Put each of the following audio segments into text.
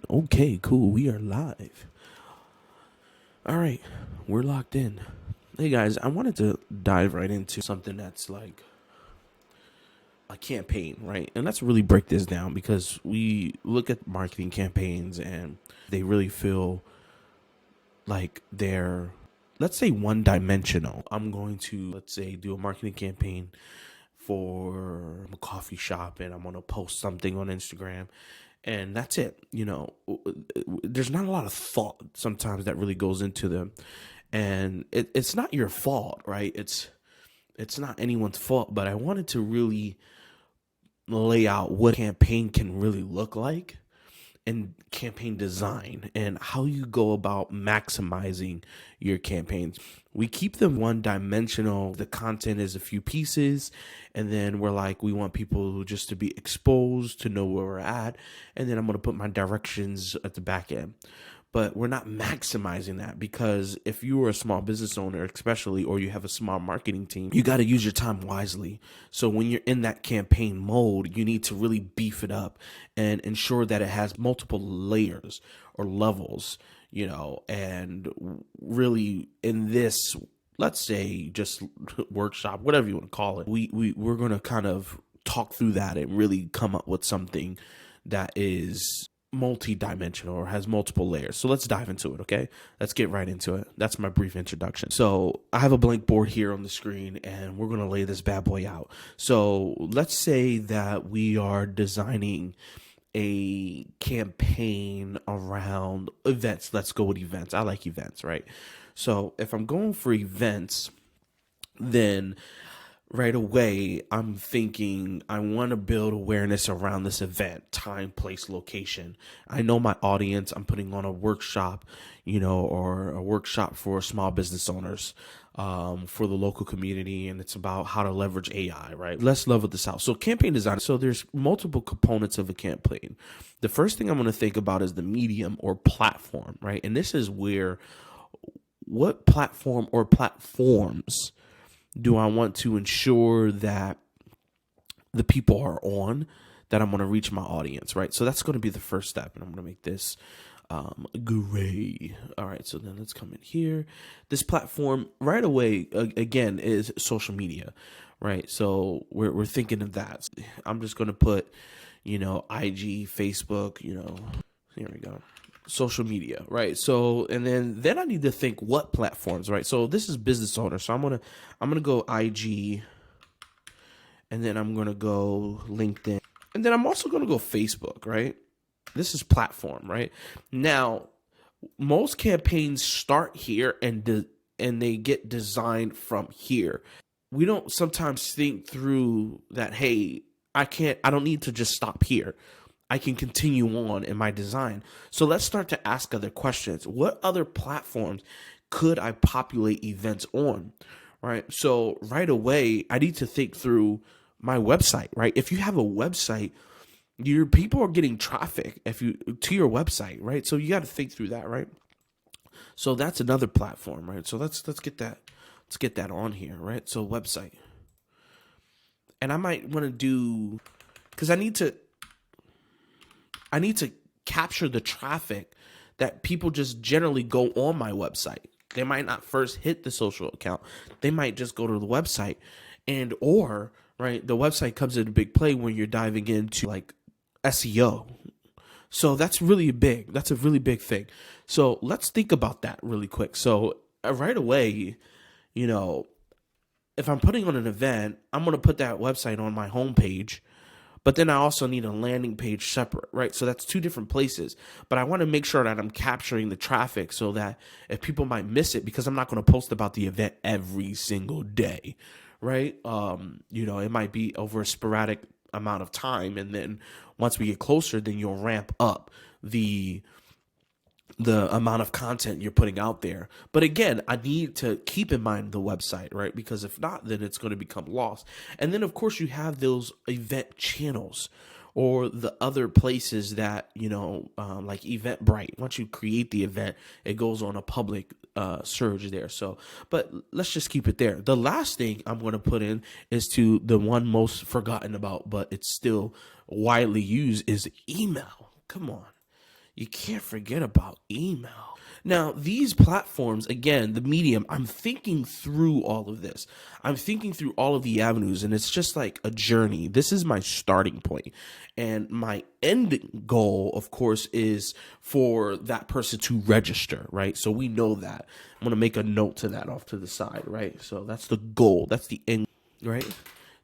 Okay, cool. We are live. All right, we're locked in. Hey guys, I wanted to dive right into something that's like a campaign, right? And let's really break this down because we look at marketing campaigns and they really feel like they're, let's say, one dimensional. I'm going to, let's say, do a marketing campaign for a coffee shop and I'm going to post something on Instagram and that's it. There's not a lot of thought sometimes that really goes into them, and it's not your fault, right? It's not anyone's fault, but I wanted to really lay out what campaign can really look like and campaign design and how you go about maximizing your campaigns. We keep them one dimensional. The content is a few pieces, and then we're like, we want people just to be exposed to know where we're at, and then I'm going to put my directions at the back end. But we're not maximizing that, because if you are a small business owner, especially, or you have a small marketing team, you got to use your time wisely. So when you're in that campaign mode, you need to really beef it up and ensure that it has multiple layers or levels, and really in this, let's say, just workshop, whatever you want to call it, we're going to kind of talk through that and really come up with something that is multi-dimensional or has multiple layers. So let's dive into it, okay? Let's get right into it. That's my brief introduction. So I have a blank board here on the screen and we're going to lay this bad boy out. So let's say that we are designing a campaign around events. Let's go with events. I like events, right? So if I'm going for events, then right away, I'm thinking I want to build awareness around this event, time, place, location. I know my audience. I'm putting on a workshop, or a workshop for small business owners, for the local community, and it's about how to leverage AI, right? Let's level this out. So campaign design. So there's multiple components of a campaign. The first thing I'm going to think about is the medium or platform, right? And this is where, what platform or platforms do I want to ensure that the people are on, that I'm going to reach my audience, right? So that's going to be the first step, and I'm going to make this gray. All right, so then let's come in here. This platform right away, again, is social media, right? So we're thinking of that. I'm just going to put, IG, Facebook, here we go. Social media, right? So, and then I need to think what platforms, right? So this is business owner. So I'm gonna go IG, and then I'm gonna go LinkedIn, and then I'm also gonna go Facebook, right? This is platform, right? Now, most campaigns start here and they get designed from here. We don't sometimes think through that. Hey, I don't need to just stop here. I can continue on in my design. So let's start to ask other questions. What other platforms could I populate events on, right? So right away, I need to think through my website, right? If you have a website, your people are getting traffic to your website, right? So you got to think through that, right? So that's another platform, right? So let's get that on here, right? So website. And I might want to do, because I need to capture the traffic that people just generally go on my website. They might not first hit the social account. They might just go to the website, right, the website comes into big play when you're diving into like SEO. So that's a really big thing. So let's think about that really quick. So right away, if I'm putting on an event, I'm going to put that website on my homepage. But then I also need a landing page separate, right? So that's two different places. But I want to make sure that I'm capturing the traffic so that if people might miss it, because I'm not going to post about the event every single day, right? It might be over a sporadic amount of time. And then once we get closer, then you'll ramp up the amount of content you're putting out there. But again, I need to keep in mind the website, right? Because if not, then it's going to become lost. And then of course you have those event channels or the other places that, like Eventbrite. Once you create the event, it goes on a public surge there. So, but let's just keep it there. The last thing I'm going to put in is to the one most forgotten about, but it's still widely used, is email. Come on. you can't forget about email. Now, these platforms, again, the medium, I'm thinking through all of this. I'm thinking through all of the avenues, and it's just like a journey. This is my starting point. And my end goal, of course, is for that person to register, right? So we know that. I'm going to make a note to that off to the side, right? So that's the goal. That's the end, right?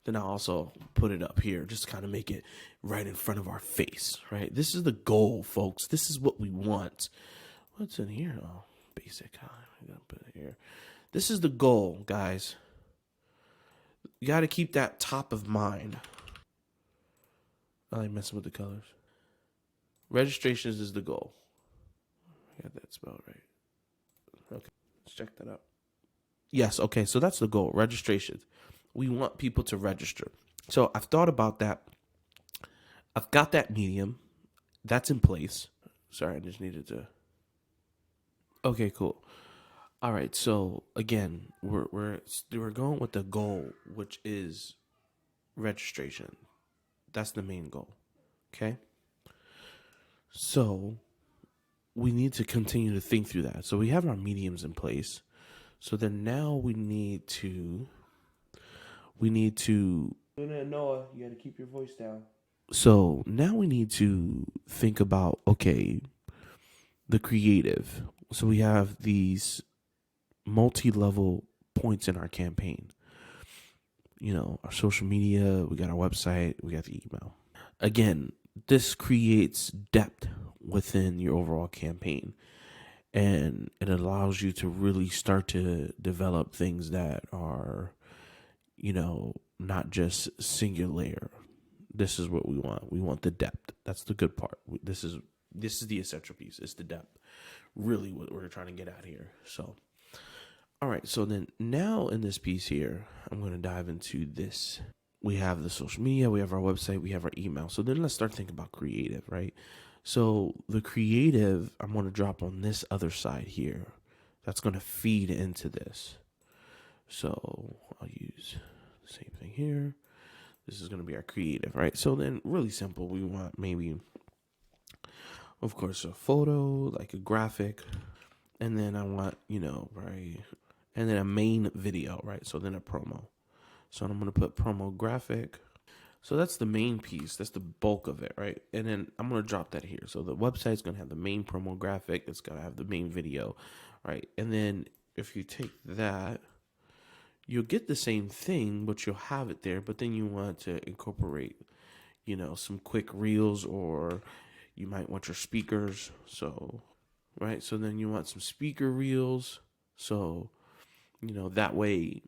Then I'll also put it up here, just kind of make it right in front of our face, right? This is the goal, folks. This is what we want. What's in here? Oh, basic. I'm gonna put it here. This is the goal, guys. You got to keep that top of mind. I like messing with the colors. Registrations is the goal. I got that spelled right. Okay, let's check that out. Yes, okay, so that's the goal. Registrations. We want people to register. So I've thought about that. I've got that medium. That's in place. Sorry, I just needed to. Okay, cool. All right, so again, we're going with the goal, which is registration. That's the main goal. Okay? So we need to continue to think through that. So we have our mediums in place. So then now we need to Noah, you got to keep your voice down. So now we need to think about, okay, the creative. So we have these multi-level points in our campaign. You know, our social media, we got our website, we got the email. Again, this creates depth within your overall campaign, and it allows you to really start to develop things that are, you know, not just singular. This is what we want. We want the depth. That's the good part. This is the essential piece. It's the depth. Really what we're trying to get at here. So, all right. So then now in this piece here, I'm going to dive into this. We have the social media, we have our website, we have our email. So then let's start thinking about creative, right? So the creative, I'm going to drop on this other side here. That's going to feed into this. So I'll use the same thing here. This is going to be our creative, right? So then really simple. We want maybe, of course, a photo, like a graphic. And then I want, you know, right? And then a main video, right? So then a promo. So I'm going to put promo graphic. So that's the main piece. That's the bulk of it, right? And then I'm going to drop that here. So the website's going to have the main promo graphic. It's going to have the main video, right? And then if you take that, you'll get the same thing, but you'll have it there. But then you want to incorporate, you know, some quick reels, or you might want your speakers. So, right? So then you want some speaker reels. So, you know, that way,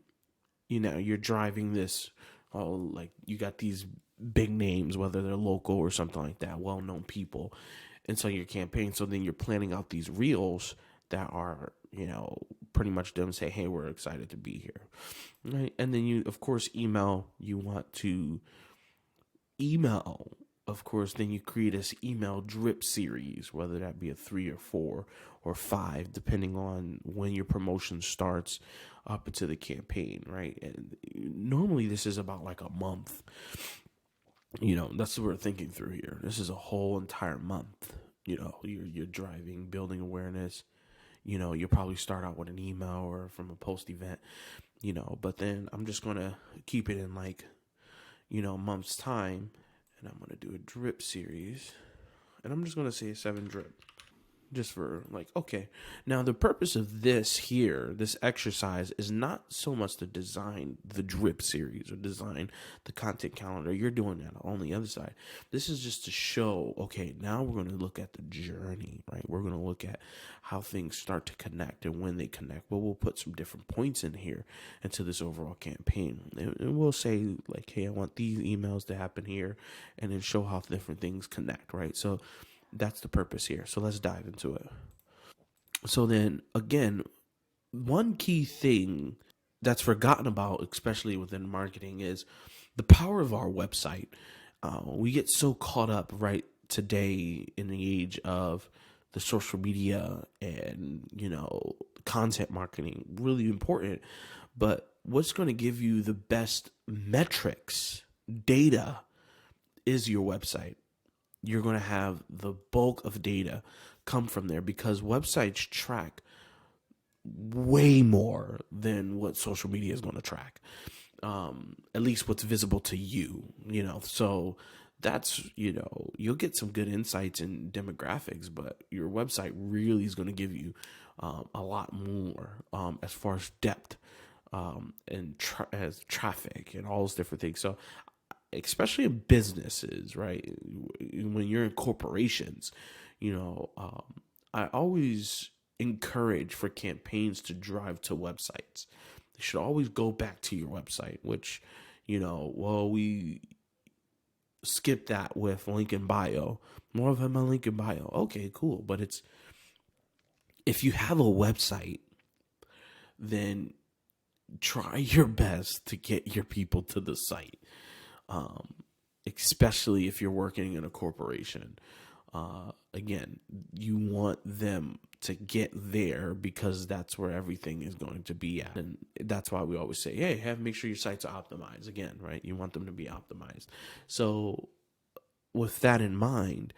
you know, you're driving this, like you got these big names, whether they're local or something like that, well-known people. And so your campaign, so then you're planning out these reels that are, you know, pretty much them say, hey, we're excited to be here. Right. And then you, of course, email, you want to email, of course, then you create this email drip series, whether that be a 3 or 4 or 5, depending on when your promotion starts up into the campaign, right? And normally this is about like a month. You know, that's what we're thinking through here. This is a whole entire month. You know, you're driving, building awareness. You know, you'll probably start out with an email or from a post event, you know, but then I'm just going to keep it in like, you know, a month's time. And I'm going to do a drip series. And I'm just going to say 7 drip. Just for like, okay. Now, the purpose of this here, this exercise, is not so much to design the drip series or design the content calendar. You're doing that on the other side. This is just to show, okay, now we're going to look at the journey, right? We're going to look at how things start to connect and when they connect. Well, we'll put some different points in here into this overall campaign. And we'll say, like, hey, I want these emails to happen here, and then show how different things connect, right? So that's the purpose here. So let's dive into it. So then again, one key thing that's forgotten about, especially within marketing, is the power of our website. We get so caught up right today in the age of the social media and, you know, content marketing, really important. But what's going to give you the best metrics, data, is your website. you're going to have the bulk of data come from there, because websites track way more than what social media is going to track. At least what's visible to you, so that's, you'll get some good insights in demographics, but your website really is going to give you a lot more as far as depth, and as traffic and all those different things. So especially in businesses, right? When you're in corporations, I always encourage for campaigns to drive to websites. They should always go back to your website, which, we skip that with link in bio. More of them on link in bio. Okay, cool. But if you have a website, then try your best to get your people to the site. Especially if you're working in a corporation. Again, you want them to get there because that's where everything is going to be at. And that's why we always say, hey, make sure your sites are optimized. Again, right? You want them to be optimized. So with that in mind,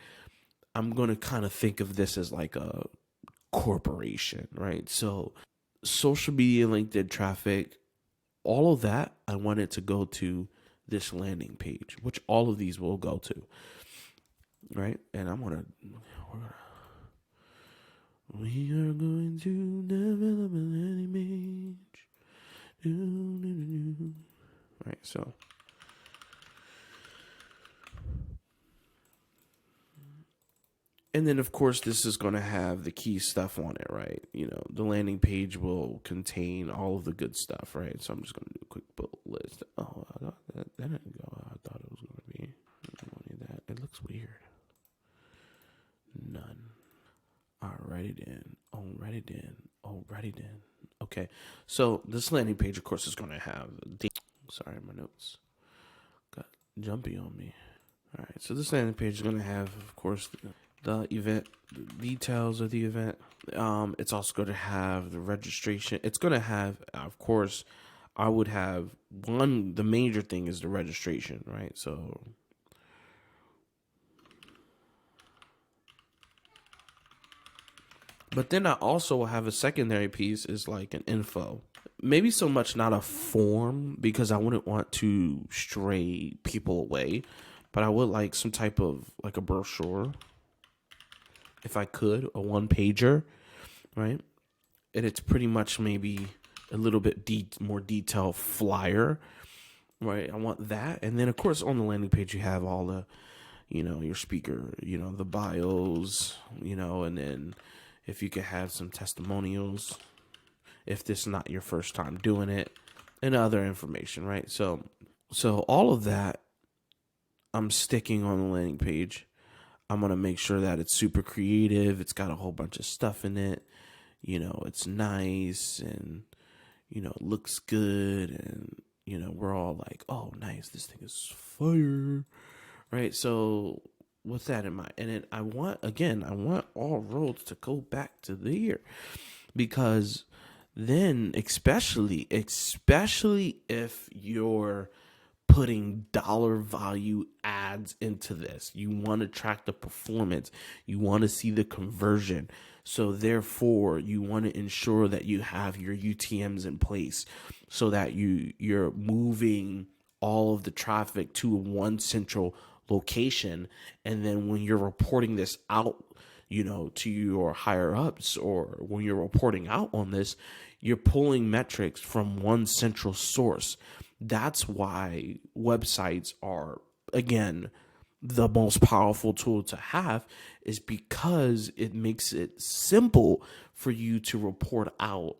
I'm going to kind of think of this as like a corporation, right? So social media, LinkedIn traffic, all of that, I want it to go to this landing page, which all of these will go to, right? And we are going to develop a landing page. Right, so and then of course this is going to have the key stuff on it, right? The landing page will contain all of the good stuff, right? So I'm just going to do a quick bullet list. Oh, that didn't go how I thought it was going to be. I don't need that. It looks weird. None. Alrighty then. Okay, so this landing page, of course, is going to have sorry, my notes got jumpy on me. All right, so this landing page is going to have, of course, the event, the details of the event. It's also going to have the registration. It's going to have, of course, I would have the major thing is the registration, right? So but then I also will have a secondary piece is like an info. Maybe so much not a form, because I wouldn't want to stray people away, but I would like some type of like a brochure, if I could, a one pager, right? And it's pretty much maybe a little bit more detailed flyer, right? I want that. And then of course on the landing page you have all the, your speaker, the bios, and then if you could have some testimonials, if this is not your first time doing it, and other information, right? So all of that I'm sticking on the landing page. I'm going to make sure that it's super creative. It's got a whole bunch of stuff in it. It's nice and, it looks good. And, we're all like, oh, nice. This thing is fire. Right. So with that in mind, and then I want all roads to go back to there, because then especially if you're putting dollar value ads into this, you want to track the performance, you want to see the conversion. So therefore you want to ensure that you have your UTMs in place so that you're moving all of the traffic to one central location. And then when you're reporting this out, to your higher ups, or when you're reporting out on this, you're pulling metrics from one central source. That's why websites are, again, the most powerful tool to have, is because it makes it simple for you to report out,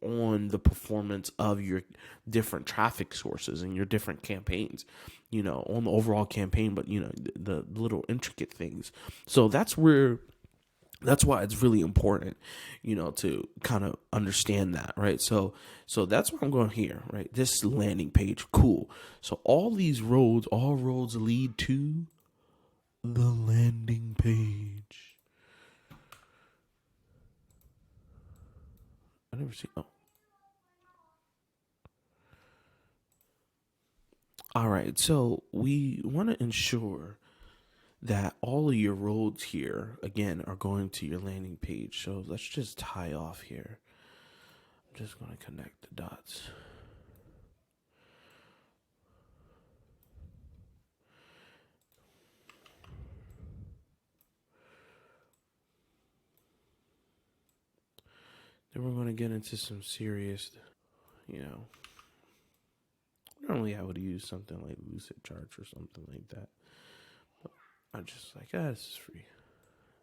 on the performance of your different traffic sources and your different campaigns, on the overall campaign, but, the little intricate things. So that's why it's really important, to kind of understand that, right? So that's what I'm going here, right? This landing page, cool. So all roads lead to the landing page. I never see. Oh, all right. So we want to ensure that all of your roads here, again, are going to your landing page. So let's just tie off here. I'm just going to connect the dots. Then we're going to get into some serious, normally I would use something like Lucid Charts or something like that. But I'm just like, this is free.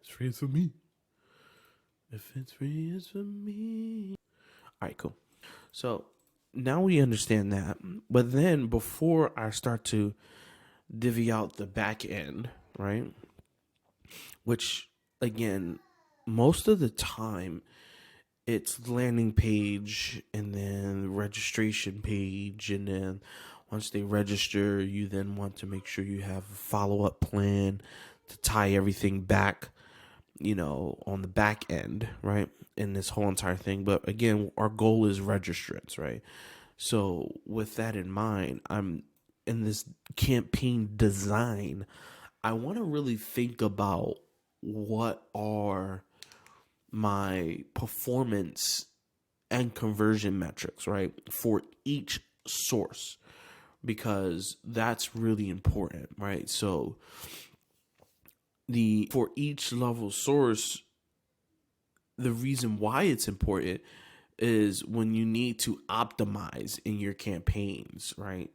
It's free for me. If it's free, it's for me. All right, cool. So now we understand that. But then before I start to divvy out the back end, right? Which, again, most of the time, it's landing page and then registration page. And then once they register, you then want to make sure you have a follow-up plan to tie everything back, on the back end, right? In this whole entire thing. But again, our goal is registrants, right? So with that in mind, I'm in this campaign design. I want to really think about what are my performance and conversion metrics, right, for each source, because that's really important, right? So for each level source, the reason why it's important is when you need to optimize in your campaigns, right?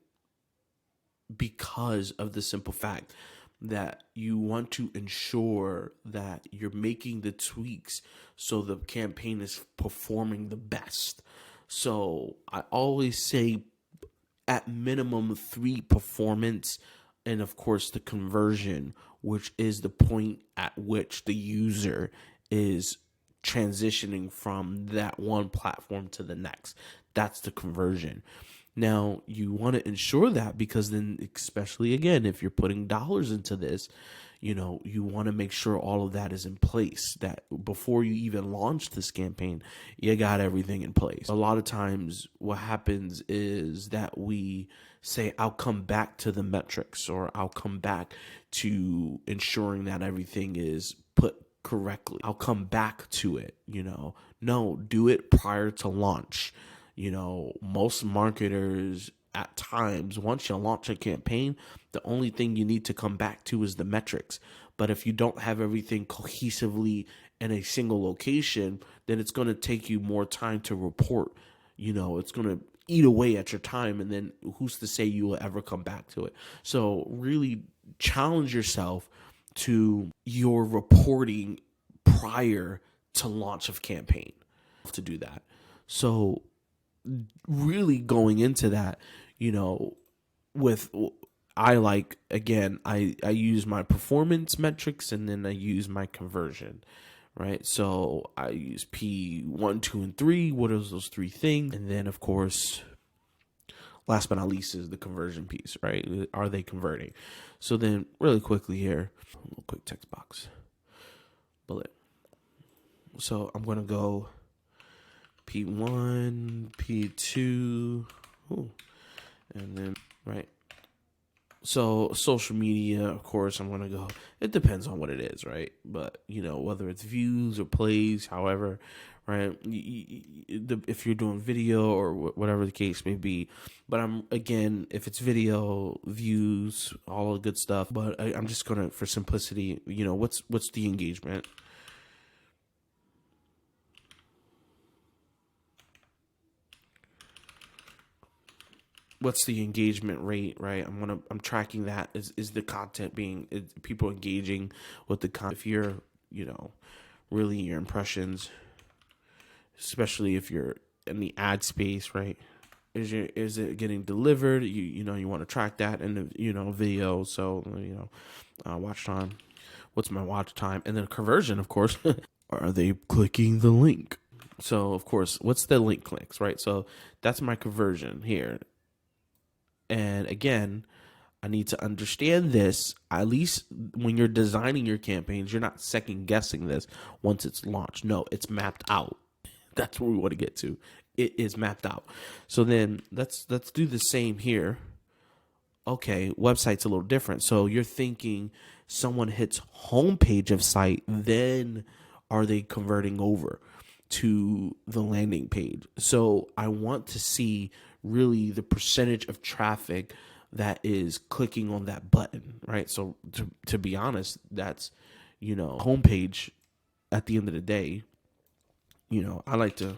Because of the simple fact that you want to ensure that you're making the tweaks so the campaign is performing the best. So I always say at minimum 3 performance, and of course the conversion, which is the point at which the user is transitioning from that one platform to the next. That's the conversion. Now, you want to ensure that because then, especially again, if you're putting dollars into this, you want to make sure all of that is in place, that before you even launch this campaign, you got everything in place. A lot of times what happens is that we say, I'll come back to the metrics, or I'll come back to ensuring that everything is put correctly. I'll come back to it, No, do it prior to launch. Most marketers at times, once you launch a campaign, the only thing you need to come back to is the metrics. But if you don't have everything cohesively in a single location, then it's going to take you more time to report. It's going to eat away at your time, and then who's to say you will ever come back to it? So really challenge yourself to your reporting prior to launch of campaign to do that. So really going into that, with I use my performance metrics, and then I use my conversion, right? So I use P1, 2, and 3. What are those 3 things? And then of course, last but not least is the conversion piece, right? Are they converting? So then really quickly here, a little quick text box bullet. So I'm going to go P1, P2, and then, right. So social media, of course, I'm going to go, it depends on what it is, right? But, whether it's views or plays, however, right? If you're doing video or whatever the case may be. But again, if it's video, views, all the good stuff. But I'm just going to, for simplicity, what's the engagement? What's the engagement rate, right? I'm tracking that. Is the content is people engaging with the content? If you're, really your impressions, especially if you're in the ad space, right? Is it getting delivered? You want to track that in the video. So watch time. What's my watch time? And then conversion, of course. Are they clicking the link? So of course, what's the link clicks, right? So that's my conversion here. And again, I need to understand this, at least when you're designing your campaigns, you're not second guessing this once it's launched. No, it's mapped out. That's where we want to get to. It is mapped out. So then let's do the same here okay, website's a little different. So you're thinking someone hits homepage of site, then are they converting over to the landing page? So I want to see really the percentage of traffic that is clicking on that button, right? So to be honest, that's, homepage at the end of the day. I like to,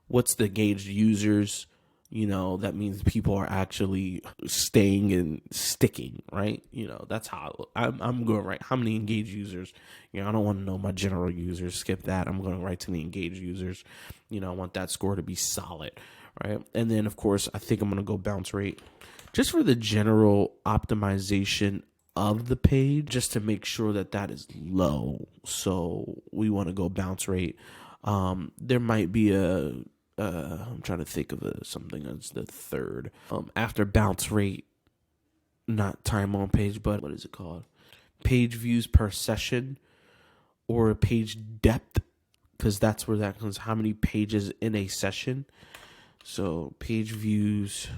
what's the engaged users? That means people are actually staying and sticking, right? That's how I'm going, right? How many engaged users? I don't want to know my general users. Skip that. I'm going right to the engaged users. I want that score to be solid, right? And then, of course, I think I'm going to go bounce rate just for the general optimization of the page, just to make sure that that is low. So we want to go bounce rate. There might be I'm trying to think of something that's the third. After bounce rate, not time on page, but what is it called? Page views per session, or page depth, because that's where that comes. How many pages in a session? So page views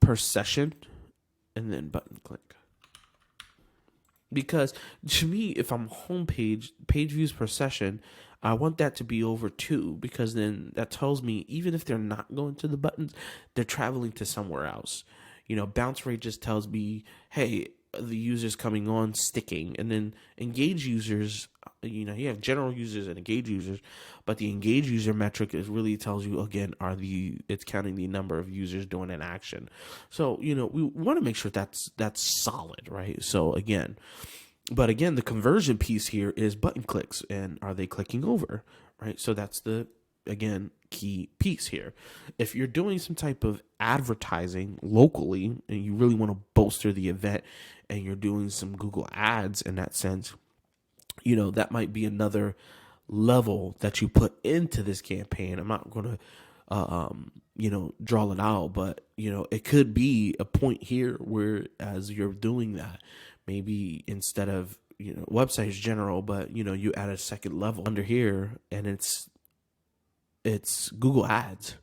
per session, and then button click. Because to me, if I'm page views per session, I want that to be over 2, because then that tells me even if they're not going to the buttons, they're traveling to somewhere else. Bounce rate just tells me, hey, the user's coming on, sticking. And then engaged users, you have general users and engaged users, but the engaged user metric is really tells you, again, it's counting the number of users doing an action. So, we want to make sure that's solid, right? So again, the conversion piece here is button clicks, and are they clicking over, right? So that's the, again, key piece here. If you're doing some type of advertising locally and you really want to bolster the event, and you're doing some Google ads in that sense, that might be another level that you put into this campaign. I'm not going to draw it out, but it could be a point here where, as you're doing that, maybe instead of websites general, but you add a second level under here, and it's Google ads,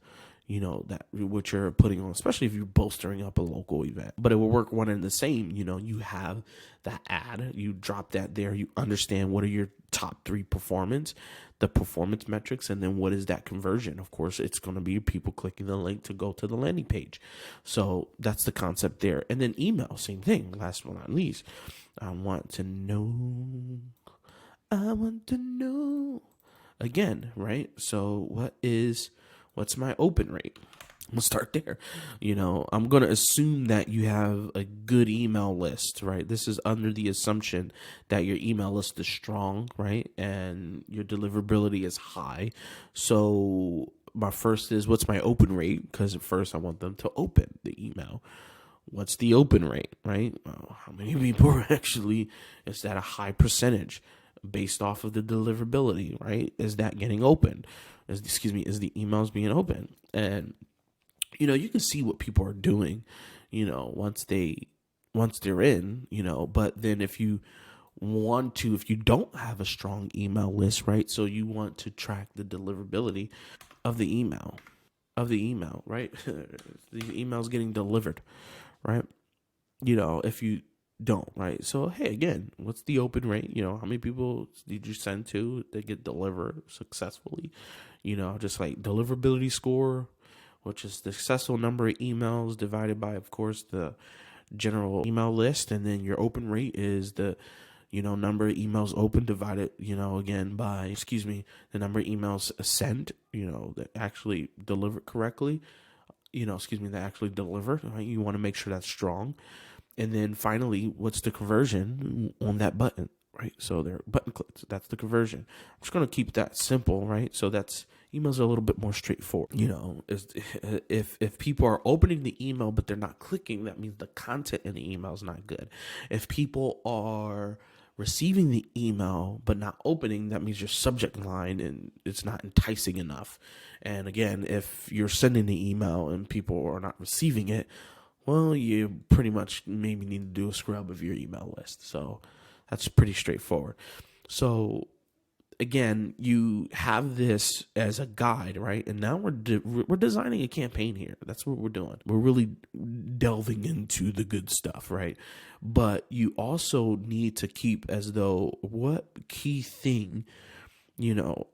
that what you're putting on, especially if you're bolstering up a local event. But it will work one and the same. You have that ad, you drop that there, you understand what are your top 3 the performance metrics, and then what is that conversion. Of course, it's going to be people clicking the link to go to the landing page. So that's the concept there. And then email, same thing. Last but not least, I want to know again, right? So what's my open rate? We'll start there. I'm going to assume that you have a good email list, right? This is under the assumption that your email list is strong, right? And your deliverability is high. So my first is, what's my open rate? Because at first I want them to open the email. What's the open rate, right? How many people are actually, is that a high percentage based off of the deliverability, right? Is that getting open? Is the emails being open? And you can see what people are doing, once they're in, but then if you don't have a strong email list, right? So you want to track the deliverability of the email, right? The email's getting delivered, right? If you don't, right? So, hey, again, what's the open rate? How many people did you send to that get delivered successfully? Just like deliverability score, which is the successful number of emails divided by, of course, the general email list. And then your open rate is the, number of emails open divided, again by, the number of emails sent, that actually delivered correctly, that actually delivered, right? You want to make sure that's strong. And then finally, what's the conversion on that button, right? So they're button clicks. That's the conversion. I'm just going to keep that simple, right? So that's, emails are a little bit more straightforward. If people are opening the email but they're not clicking, that means the content in the email is not good. If people are receiving the email but not opening, that means your subject line and it's not enticing enough. And again, if you're sending the email and people are not receiving it, Well, you pretty much maybe need to do a scrub of your email list. So that's pretty straightforward. So again, you have this as a guide, right? And now we're designing a campaign here. That's what we're doing. We're really delving into the good stuff, right? But you also need to keep as though what key thing, you know,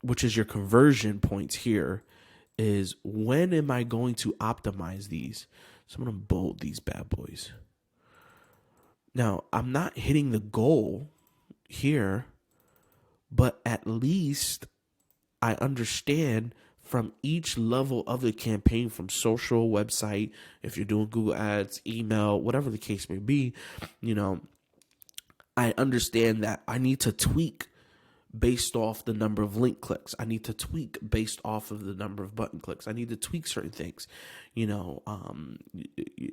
which is your conversion points here, is when am I going to optimize these? So I'm going to bold these bad boys. Now, I'm not hitting the goal here, but at least I understand from each level of the campaign, from social, website, if you're doing Google Ads, email, whatever the case may be, you know, I understand that I need to tweak based off the number of link clicks. I need to tweak based off of the number of button clicks. I need to tweak certain things. You know,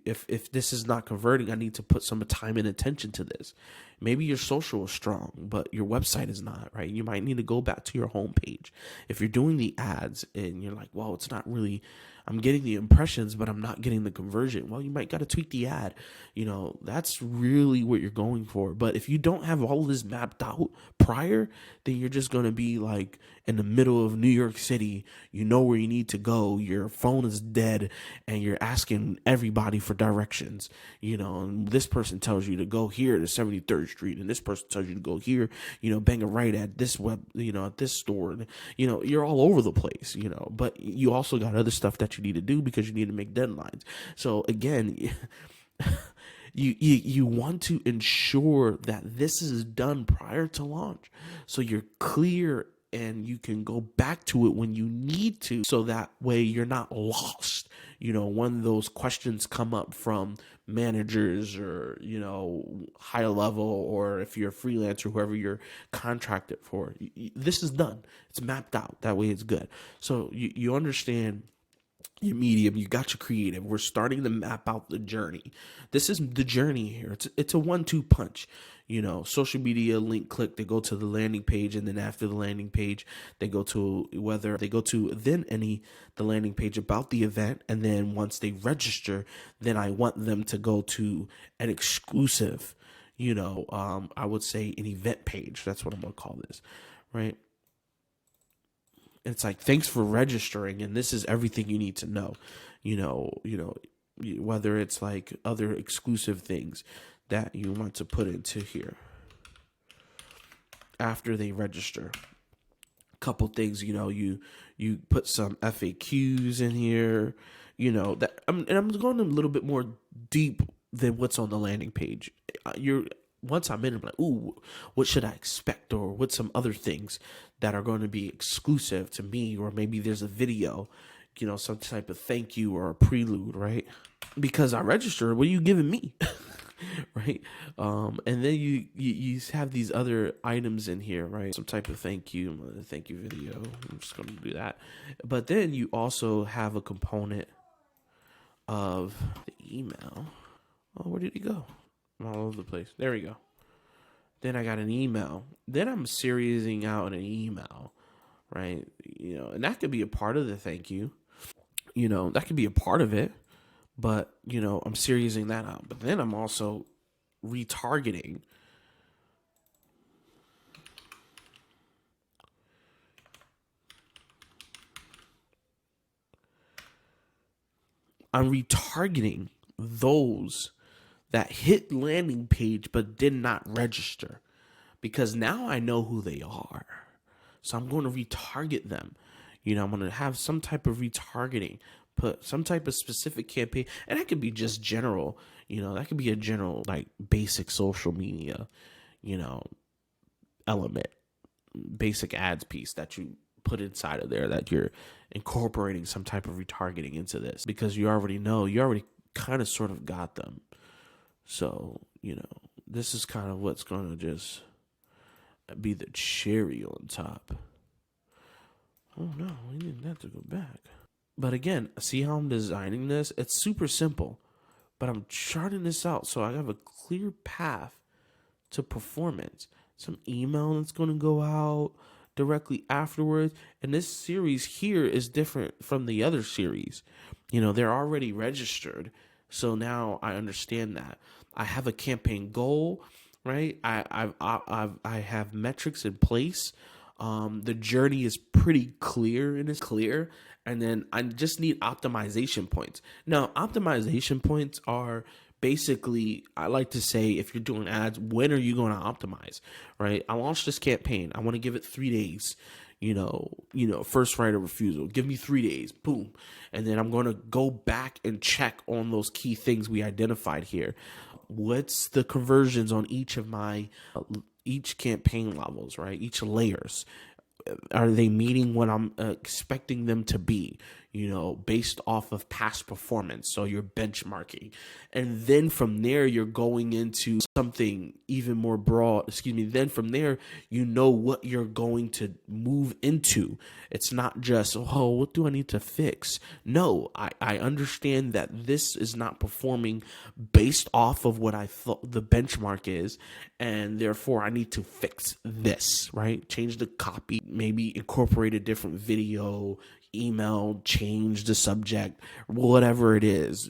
if this is not converting, I need to put some time and attention to this. Maybe your social is strong, but your website is not, right? You might need to go back to your homepage. If you're doing the ads and you're like, well, it's not really, I'm getting the impressions, but I'm not getting the conversion. Well, you might got to tweak the ad. You know, that's really what you're going for. But if you don't have all of this mapped out prior, then you're just going to be like in the middle of New York City. You know where you need to go. Your phone is dead and you're asking everybody for directions. You know, and this person tells you to go here to 73rd Street, and this person tells you to go here, you know, bang a right at this web, you know, at this store. You know, you're all over the place, you know, but you also got other stuff that you need to do because you need to make deadlines. So again, you want to ensure that this is done prior to launch, so you're clear and you can go back to it when you need to, so that way you're not lost. You know, when those questions come up from managers or, you know, high level, or if you're a freelancer, whoever you're contracted for, this is done. It's mapped out. That way it's good. So you understand your medium, you got your creative. We're starting to map out the journey. This is the journey here. It's a 1-2 punch. You know, social media link click, they go to the landing page, and then after the landing page, they go to the landing page about the event, and then once they register, then I want them to go to an exclusive, you know, I would say an event page. That's what I'm gonna call this, right? It's like, thanks for registering, and this is everything you need to know. Whether it's like other exclusive things that you want to put into here after they register. A couple things, you know, you put some FAQs in here, you know, that and I'm going a little bit more deep than what's on the landing page. Once I'm in, I'm like, ooh, what should I expect? Or what's some other things that are going to be exclusive to me? Or maybe there's a video, you know, some type of thank you or a prelude, right? Because I registered, what are you giving me? Right? And then you have these other items in here, right? Some type of thank you video. I'm just going to do that. But then you also have a component of the email. Oh, where did he go? I'm all over the place. There we go. Then I got an email. Then I'm serializing out an email, right? You know, and that could be a part of the thank you. You know, that could be a part of it. But, you know, I'm serializing that out. But then I'm also retargeting. I'm retargeting those that hit landing page but did not register, because now I know who they are. So I'm going to retarget them. You know, I'm going to have some type of retargeting, put some type of specific campaign, and that could be just general, you know, that could be a general, like, basic social media, you know, element, basic ads piece that you put inside of there, that you're incorporating some type of retargeting into this, because you already kind of sort of got them. So, you know, this is kind of what's going to just be the cherry on top. Oh no, we didn't have to go back. But again, see how I'm designing this? It's super simple, but I'm charting this out so I have a clear path to performance. Some email that's going to go out directly afterwards. And this series here is different from the other series. You know, they're already registered. So now I understand that I have a campaign goal, right? I have metrics in place. The journey is pretty clear and it's clear. And then I just need optimization points. Now, optimization points are basically, I like to say, if you're doing ads, when are you going to optimize, right? I launched this campaign. I want to give it 3 days. First right of refusal. Give me 3 days, boom. And then I'm going to go back and check on those key things we identified here. What's the conversions on each of my, each campaign levels, right? Each layers. Are they meeting what I'm expecting them to be, based off of past performance? So you're benchmarking. And then from there, you're going into something even more broad. Then from there, what you're going to move into. It's not just, oh, what do I need to fix? No, I understand that this is not performing based off of what I thought the benchmark is. And therefore, I need to fix this, right? Change the copy, maybe incorporate a different video, email, change the subject, whatever it is.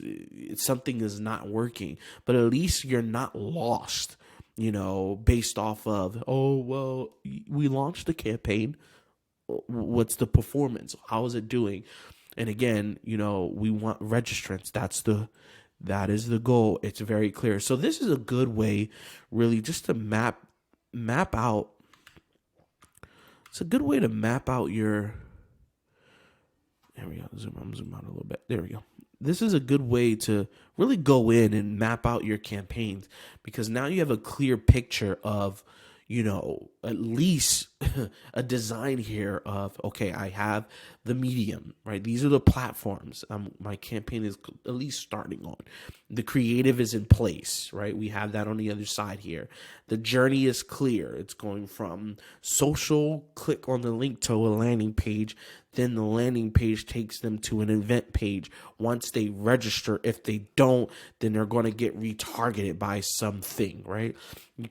Something is not working, but at least you're not lost, based off of, oh, well, we launched the campaign. What's the performance? How is it doing? And again, we want registrants. That is the goal. It's very clear. So this is a good way, really, just to map out. It's a good way to map out your. There we go. Zoom out a little bit. There we go. This is a good way to really go in and map out your campaigns, because now you have a clear picture of, at least a design here of, okay, I have the medium, right? These are the platforms my campaign is at least starting on. The creative is in place, right? We have that on the other side here. The journey is clear. It's going from social, click on the link to a landing page. Then the landing page takes them to an event page. Once they register, if they don't, then they're going to get retargeted by something, right?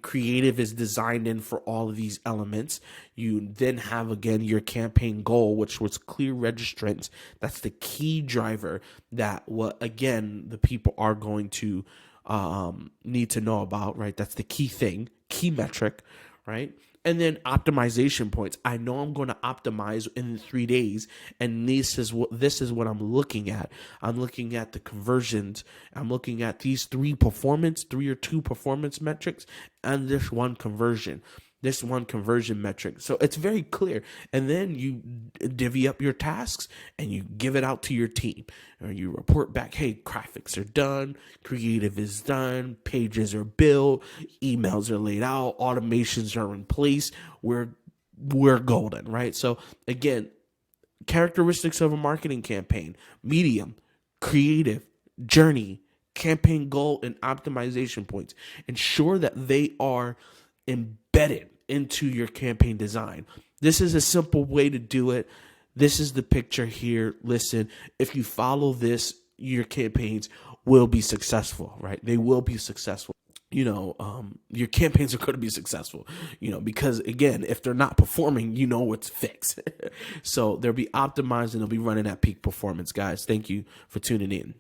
Creative is designed in for all of these elements. You then have, again, your campaign goal, which was clear registrants. That's the key driver that the people are going to need to know about, right? That's the key thing, key metric, right? And then optimization points. I know I'm going to optimize in 3 days, and this is what I'm looking at. I'm looking at the conversions. I'm looking at these 3 or 2 performance metrics, and this one conversion metric. So it's very clear. And then you divvy up your tasks and you give it out to your team, or you report back, hey, graphics are done, creative is done, pages are built, emails are laid out, automations are in place. We're golden, right? So again, characteristics of a marketing campaign: medium, creative, journey, campaign goal, and optimization points. Ensure that they are embedded into your campaign design. This is a simple way to do it. This is the picture here. Listen, if you follow this, your campaigns will be successful, right? They will be successful. Your campaigns are going to be successful, because again, if they're not performing, it's fixed. So they'll be optimized and they'll be running at peak performance, guys. Thank you for tuning in.